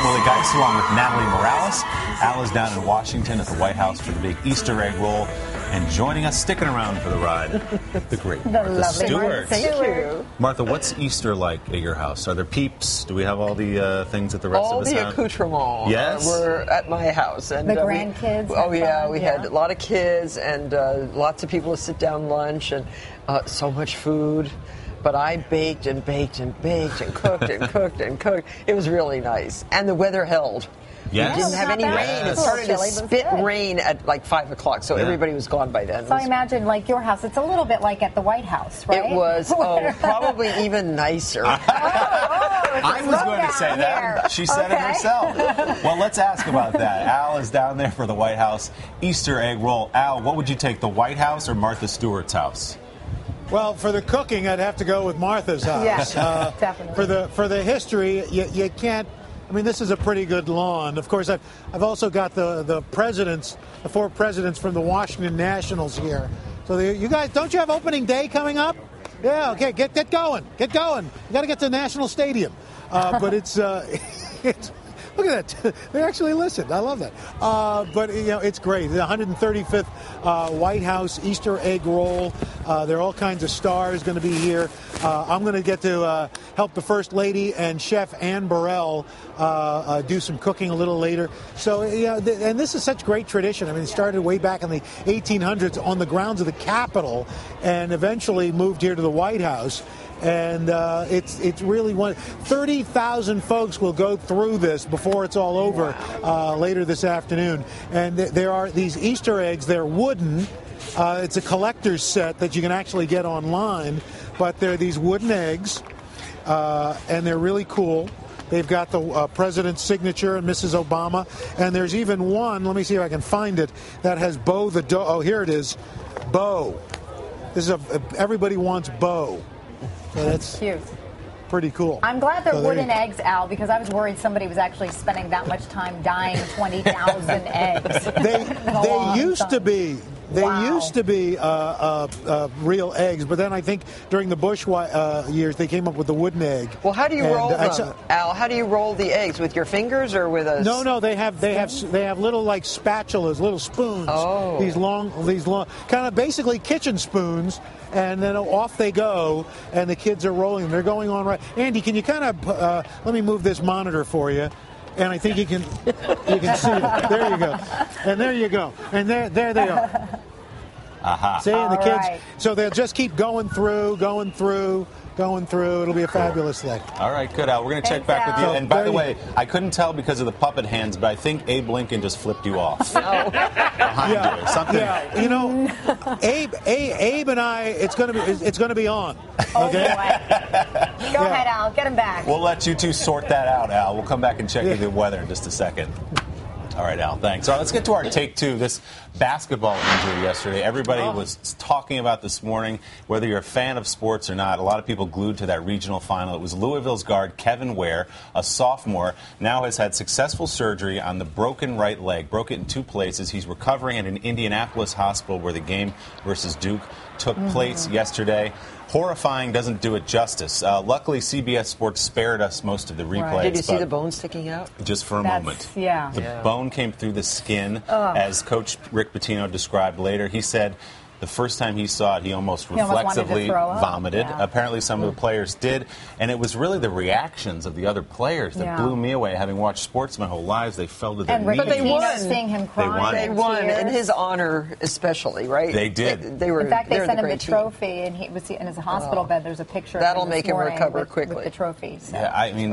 Willie Geist along with Natalie Morales. Al is down in Washington at the White House for the big Easter egg roll. And joining us, sticking around for the ride, the great Martha Stewart. Thank you. Martha, what's Easter like at your house? Are there peeps? Do we have all the things that the rest of us have? All the accoutrements Yes? were at my house. And the grandkids? We had a lot of kids and lots of people to sit down lunch and so much food. But I baked and baked and baked and cooked and cooked and cooked. It was really nice. And the weather held. Yes. We didn't have any rain. It started to spit rain at like 5 o'clock, so everybody was gone by then. So I imagine, like your house, it's a little bit like at the White House, right? It was, probably even nicer. I was going to say that. She said it herself. Well, let's ask about that. Al is down there for the White House Easter egg roll. Al, what would you take, the White House or Martha Stewart's house? Well, for the cooking, I'd have to go with Martha's house. Yes, definitely. For the history, you can't. I mean, this is a pretty good lawn. Of course, I've also got the presidents, the 4 presidents from the Washington Nationals here. So you guys, don't you have opening day coming up? Yeah, okay, get going. You got to get to National Stadium. But it's look at that. They actually listened. I love that. But, it's great. The 135th White House Easter egg roll. There are all kinds of stars going to be here. I'm going to get to help the First Lady and Chef Ann Burrell do some cooking a little later. So, and this is such great tradition. I mean, it started way back in the 1800s on the grounds of the Capitol and eventually moved here to the White House. And it's really 30,000 folks will go through this before it's all over later this afternoon. And there are these Easter eggs. They're wooden. It's a collector's set that you can actually get online. But they're these wooden eggs, and they're really cool. They've got the president's signature and Mrs. Obama. And there's even one, let me see if I can find it, that has Bo the dog. Oh, here it is. Bo. This is everybody wants Bo. So that's cute. Pretty cool. I'm glad they're wooden eggs, Al, because I was worried somebody was actually spending that much time dyeing 20,000 eggs. They used to be. They used to be real eggs, but then I think during the Bush years they came up with the wooden egg. Well, how do you roll them, Al? How do you roll the eggs, with your fingers or with a? No. They have little like spatulas, little spoons. Oh. These long, kind of basically kitchen spoons, and then off they go, and the kids are rolling them. They're going on right. Andy, can you kind of let me move this monitor for you? And I think you can see it. There you go. And there you go. And there they are. Aha. See, and the kids, right. So they'll just keep going through. It'll be a fabulous thing. All right, good, Al. We're going to check back with you. And by the way, I couldn't tell because of the puppet hands, but I think Abe Lincoln just flipped you off. Behind you. Something. Yeah, Abe and I, it's going to be on. Okay. Go ahead, Al. Get him back. We'll let you two sort that out, Al. We'll come back and check the weather in just a second. All right, Al, thanks. All right, let's get to our take 2. This basketball injury yesterday. Everybody was talking about this morning, whether you're a fan of sports or not. A lot of people glued to that regional final. It was Louisville's guard, Kevin Ware, a sophomore, now has had successful surgery on the broken right leg. Broke it in 2 places. He's recovering at an Indianapolis hospital where the game versus Duke took place yesterday. Horrifying, doesn't do it justice. Luckily, CBS Sports spared us most of the replays. Right. Did you see the bone sticking out? Just for a moment. Yeah. The bone came through the skin, as Coach Rick Pitino described later. He said the first time he saw it, he almost reflexively vomited. Yeah. Apparently, some of the players did. And it was really the reactions of the other players that blew me away. Having watched sports my whole lives, they fell to their knees. But they won. Seeing him cry. They won. In his honor, especially, right? They did. They were. In fact, they sent him the team. trophy, and he was in his hospital bed. There's a picture. That'll of him make him recover quickly. With the trophy. So yeah, I mean,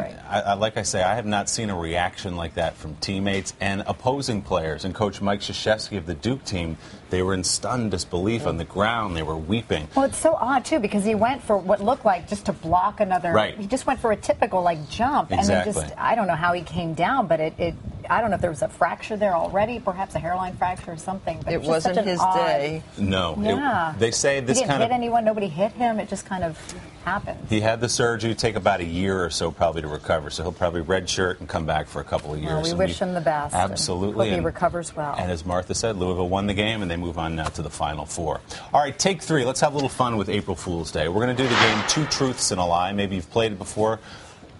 like I say, I have not seen a reaction like that from teammates and opposing players. And Coach Mike Krzyzewski of the Duke team, they were in stunned disbelief on the ground. They were weeping. Well, it's so odd, too, because he went for what looked like just to block another. Right. He just went for a typical, jump. Exactly. And then I don't know how he came down, but I don't know if there was a fracture there already, perhaps a hairline fracture or something. But it wasn't his day. No. Yeah. They say this he didn't hit anyone. Nobody hit him. It just kind of happened. He had the surgery, take about a year or so probably to recover. So he'll probably redshirt and come back for a couple of years. Well, we wish him the best. Absolutely. Hope he recovers well. And as Martha said, Louisville won the game, and they move on now to the Final Four. All right, take 3. Let's have a little fun with April Fool's Day. We're going to do the game 2 Truths and a Lie. Maybe you've played it before.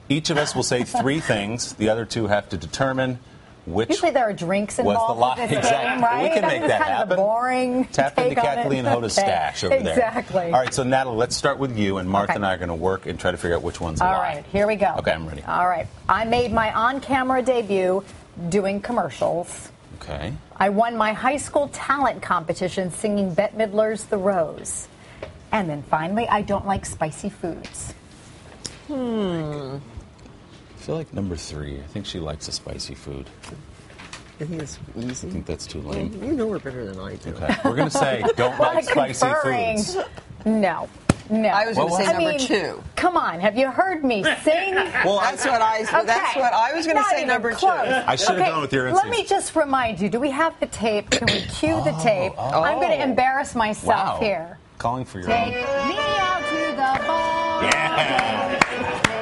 Each of us will say 3 things. The other 2 have to determine which Usually there are drinks was the involved lie. with this Exactly. game, right? We can make that kind happen. Of a boring Tap into take on Kathleen it. Hoda's stash over there. Exactly. All right, so Natalie, let's start with you, and Martha Okay. and I are going to work and try to figure out which one's a All lie. right, here we go. Okay, I'm ready. All right. I made my on-camera debut doing commercials. Okay. I won my high school talent competition singing Bette Midler's The Rose. And then finally, I don't like spicy foods. I feel like number 3. I think she likes a spicy food. I think it's easy. I think that's too lame. You know her better than I do. Okay. We're going to say don't like spicy Conferring. foods. No. I was going to say I number mean, 2. Come on, have you heard me sing? Well, That's what I was going to Not say. even Number 2. close. I should have gone with your Let instincts. me just remind you, do we have the tape? Can we cue the tape? I'm going to embarrass myself Wow. here. Calling for your Take own. me out to the bar. Yeah.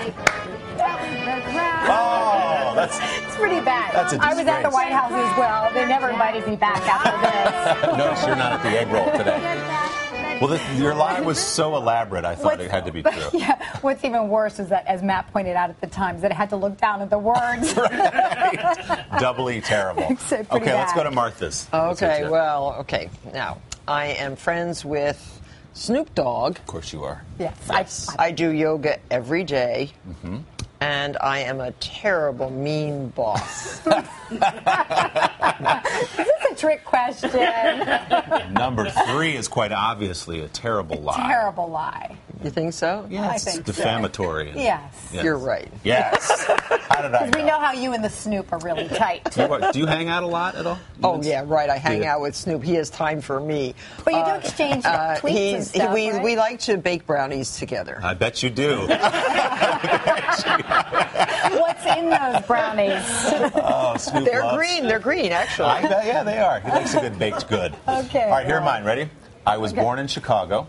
Take the crowd. Oh, that's It's pretty bad. That's a I was at the disgrace. White House as well. They never invited me back after this. no, you're not at the egg roll today. Well, your lie was so elaborate, I thought it had to be true. Yeah. What's even worse is that, as Matt pointed out at the time, is that I had to look down at the words. Right. Doubly terrible. It's pretty Okay, let's bad. go to Martha's. Let's Okay, hit you. well, okay. Now, I am friends with Snoop Dogg. Of course you are. Yes. I do yoga every day, and I am a terrible, mean boss. Is this a trick question? Number 3 is quite obviously a terrible lie. Terrible lie. You think so? Yeah, I it's think so. defamatory. Yes. You're right. Yes. How did I We know how you and the Snoop are really tight. Do you hang out a lot at all? Oh, yeah, right. I hang Yeah. out with Snoop. He has time for me. But you do exchange tweets and stuff, right? We like to bake brownies together. I bet you do. What's in those brownies? Oh, Snoop They're loves- green. They're green, actually. I bet, yeah, they are. He likes a good baked good. Okay, All right, here are well. mine. Ready? I was born in Chicago.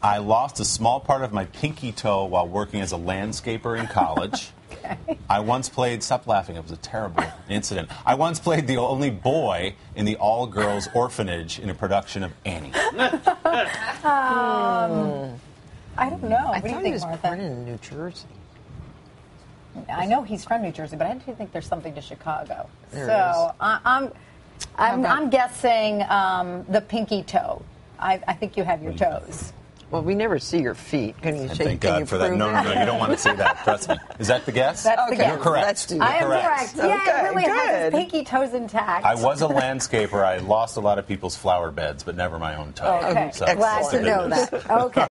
I lost a small part of my pinky toe while working as a landscaper in college. I once played, stop laughing, it was a terrible incident. I once played the only boy in the all-girls orphanage in a production of Annie. I don't know. I What do you thought he think, was Martha? born in New Jersey. I know he's from New Jersey, but I do think there's something to Chicago. There So is. I'm guessing the pinky toe. I think you have your toes. Well, we never see your feet. Can you Thank can you God for that. prove No, you don't want to see that. Trust me. Is that the guess? That's the Okay, guess. You're correct. let's do You're that. I am correct. Yeah, Okay, it really has his good. pinky toes intact. I was a landscaper. I lost a lot of people's flower beds, but never my own toe. Okay, So, glad that's to the know good news. that. Okay.